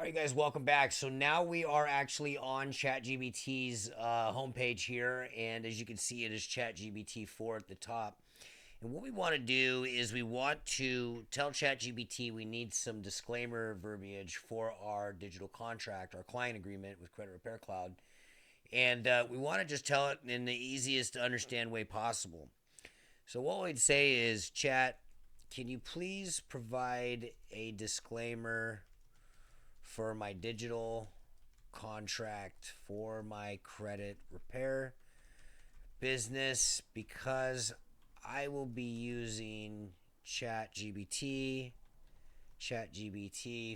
All right, guys, welcome back. So now we are actually on ChatGPT's homepage here, and as you can see, it is ChatGPT 4 at the top. And what we want to do is we want to tell ChatGPT we need some disclaimer verbiage for our digital contract, our client agreement with Credit Repair Cloud, and we want to just tell it in the easiest to understand way possible. So what we'd say is, Chat, can you please provide a disclaimer for my digital contract for my credit repair business because I will be using ChatGPT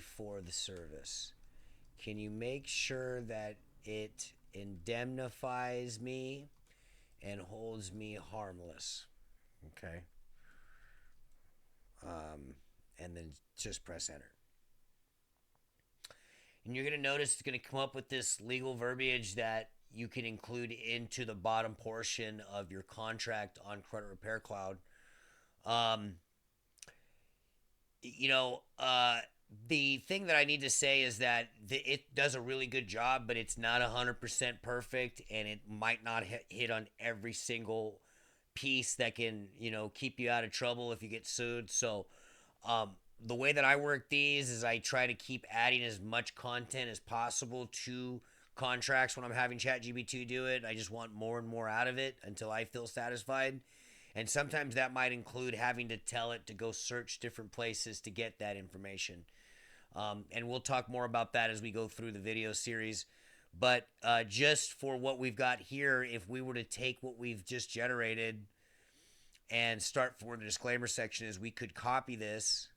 for the service. Can you make sure that it indemnifies me and holds me harmless? Okay. And then just press enter. And you're going to notice it's going to come up with this legal verbiage that you can include into the bottom portion of your contract on Credit Repair Cloud. Um, you know, the thing that I need to say is that it does a really good job, but it's not 100% perfect, and it might not hit on every single piece that can, keep you out of trouble if you get sued. So, um, the way that I work these is I try to keep adding as much content as possible to contracts when I'm having ChatGPT do it. I just want more and more out of it until I feel satisfied. And sometimes that might include having to tell it to go search different places to get that information. And we'll talk more about that as we go through the video series. But just for what we've got here, if we were to take what we've just generated and start for the disclaimer section, is we could copy this.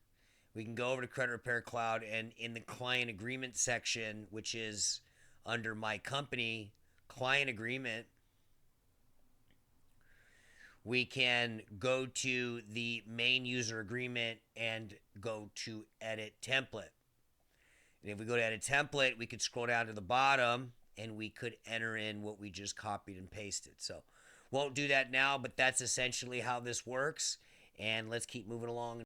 We can go over to Credit Repair Cloud, and in the client agreement section, which is under my company client agreement, we can go to the main user agreement and go to edit template. And if we go to edit template, we could scroll down to the bottom and we could enter in what we just copied and pasted. So won't do that now, but that's essentially how this works. And let's keep moving along.